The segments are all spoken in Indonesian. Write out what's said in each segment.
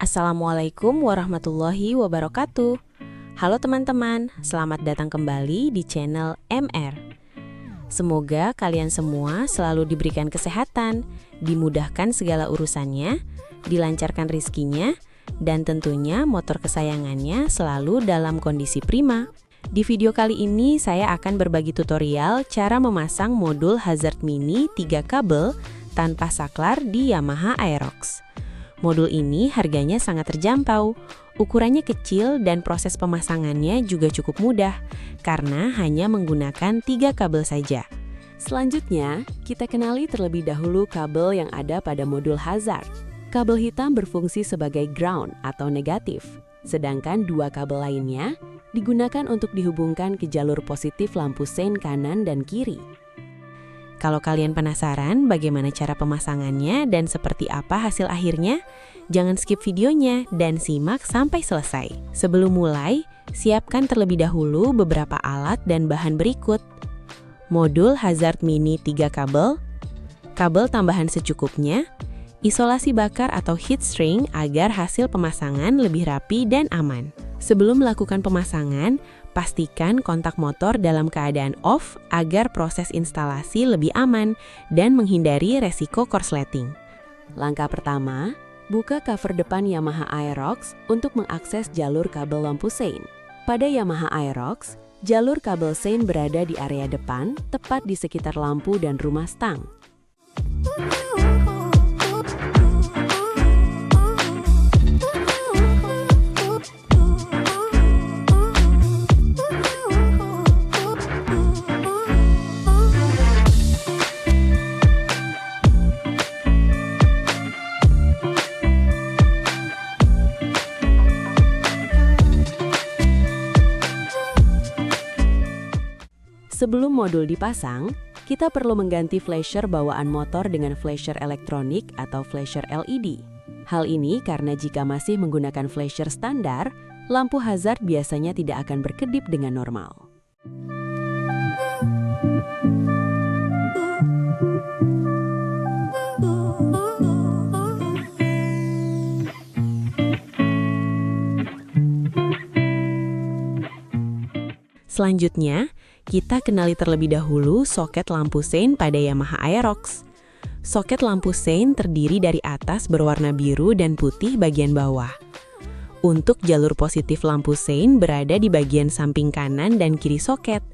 Assalamualaikum warahmatullahi wabarakatuh. Halo teman-teman, selamat datang kembali di channel MR. Semoga kalian semua selalu diberikan kesehatan, dimudahkan segala urusannya, dilancarkan rizkinya, dan tentunya motor kesayangannya selalu dalam kondisi prima. Di video kali ini saya akan berbagi tutorial cara memasang modul hazard mini 3 kabel tanpa saklar di Yamaha Aerox. Modul ini harganya sangat terjangkau, ukurannya kecil dan proses pemasangannya juga cukup mudah karena hanya menggunakan 3 kabel saja. Selanjutnya, kita kenali terlebih dahulu kabel yang ada pada modul hazard. Kabel hitam berfungsi sebagai ground atau negatif, sedangkan 2 kabel lainnya digunakan untuk dihubungkan ke jalur positif lampu sein kanan dan kiri. Kalau kalian penasaran bagaimana cara pemasangannya dan seperti apa hasil akhirnya, jangan skip videonya dan simak sampai selesai. Sebelum mulai, siapkan terlebih dahulu beberapa alat dan bahan berikut. Modul hazard mini 3 kabel, kabel tambahan secukupnya, isolasi bakar atau heat shrink agar hasil pemasangan lebih rapi dan aman. Sebelum melakukan pemasangan, pastikan kontak motor dalam keadaan off agar proses instalasi lebih aman dan menghindari resiko korsleting. Langkah pertama, buka cover depan Yamaha Aerox untuk mengakses jalur kabel lampu sein. Pada Yamaha Aerox, jalur kabel sein berada di area depan, tepat di sekitar lampu dan rumah stang. Sebelum modul dipasang, kita perlu mengganti flasher bawaan motor dengan flasher elektronik atau flasher LED. Hal ini karena jika masih menggunakan flasher standar, lampu hazard biasanya tidak akan berkedip dengan normal. Selanjutnya, kita kenali terlebih dahulu soket lampu sein pada Yamaha Aerox. Soket lampu sein terdiri dari atas berwarna biru dan putih bagian bawah. Untuk jalur positif lampu sein berada di bagian samping kanan dan kiri soket,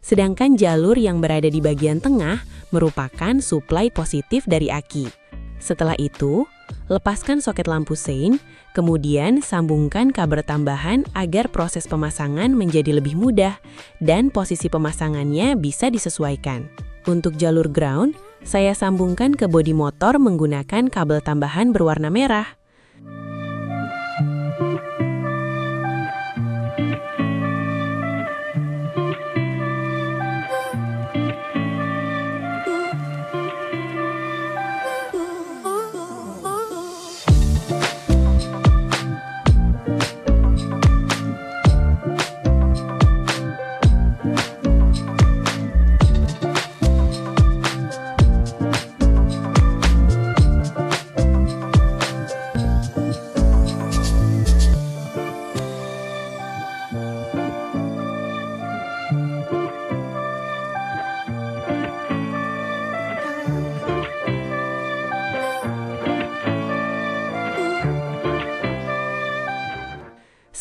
sedangkan jalur yang berada di bagian tengah merupakan suplai positif dari aki. Setelah itu, lepaskan soket lampu sein, kemudian sambungkan kabel tambahan agar proses pemasangan menjadi lebih mudah dan posisi pemasangannya bisa disesuaikan. Untuk jalur ground, saya sambungkan ke bodi motor menggunakan kabel tambahan berwarna merah.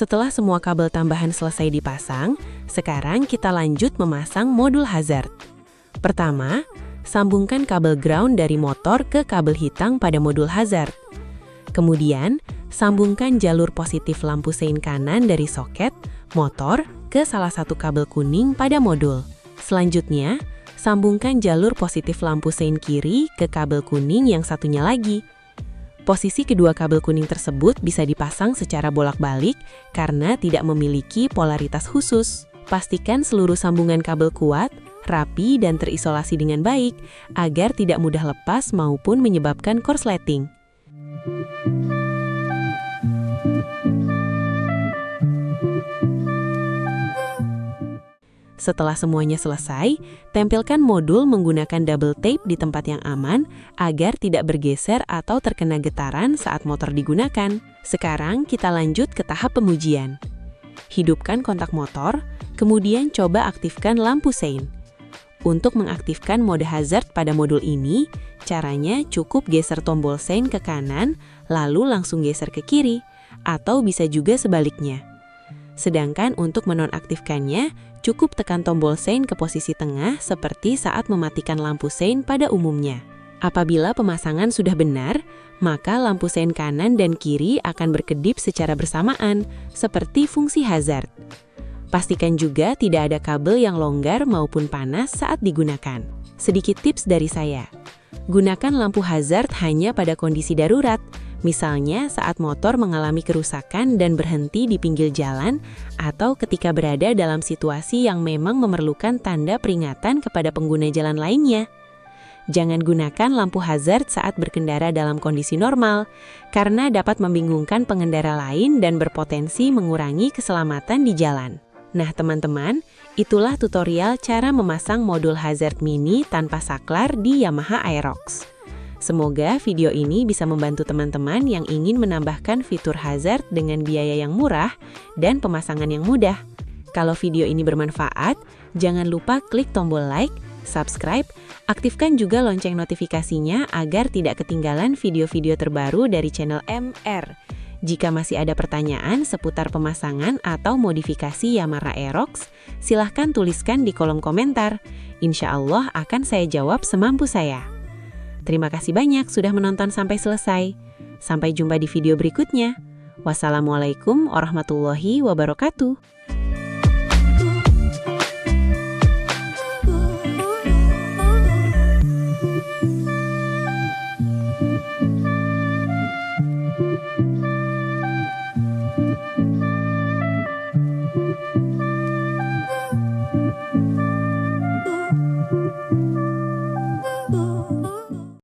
Setelah semua kabel tambahan selesai dipasang, sekarang kita lanjut memasang modul hazard. Pertama, sambungkan kabel ground dari motor ke kabel hitam pada modul hazard. Kemudian, sambungkan jalur positif lampu sein kanan dari soket, motor, ke salah satu kabel kuning pada modul. Selanjutnya, sambungkan jalur positif lampu sein kiri ke kabel kuning yang satunya lagi. Posisi kedua kabel kuning tersebut bisa dipasang secara bolak-balik karena tidak memiliki polaritas khusus. Pastikan seluruh sambungan kabel kuat, rapi, dan terisolasi dengan baik agar tidak mudah lepas maupun menyebabkan korsleting. Setelah semuanya selesai, tempelkan modul menggunakan double tape di tempat yang aman agar tidak bergeser atau terkena getaran saat motor digunakan. Sekarang kita lanjut ke tahap pengujian. Hidupkan kontak motor, kemudian coba aktifkan lampu sein. Untuk mengaktifkan mode hazard pada modul ini, caranya cukup geser tombol sein ke kanan, lalu langsung geser ke kiri, atau bisa juga sebaliknya. Sedangkan untuk menonaktifkannya, cukup tekan tombol sein ke posisi tengah seperti saat mematikan lampu sein pada umumnya. Apabila pemasangan sudah benar, maka lampu sein kanan dan kiri akan berkedip secara bersamaan, seperti fungsi hazard. Pastikan juga tidak ada kabel yang longgar maupun panas saat digunakan. Sedikit tips dari saya. Gunakan lampu hazard hanya pada kondisi darurat, misalnya saat motor mengalami kerusakan dan berhenti di pinggir jalan, atau ketika berada dalam situasi yang memang memerlukan tanda peringatan kepada pengguna jalan lainnya. Jangan gunakan lampu hazard saat berkendara dalam kondisi normal, karena dapat membingungkan pengendara lain dan berpotensi mengurangi keselamatan di jalan. Nah teman-teman, itulah tutorial cara memasang modul hazard mini tanpa saklar di Yamaha Aerox. Semoga video ini bisa membantu teman-teman yang ingin menambahkan fitur hazard dengan biaya yang murah dan pemasangan yang mudah. Kalau video ini bermanfaat, jangan lupa klik tombol like, subscribe, aktifkan juga lonceng notifikasinya agar tidak ketinggalan video-video terbaru dari channel MR. Jika masih ada pertanyaan seputar pemasangan atau modifikasi Yamaha Aerox, silahkan tuliskan di kolom komentar. Insya Allah akan saya jawab semampu saya. Terima kasih banyak sudah menonton sampai selesai. Sampai jumpa di video berikutnya. Wassalamualaikum warahmatullahi wabarakatuh.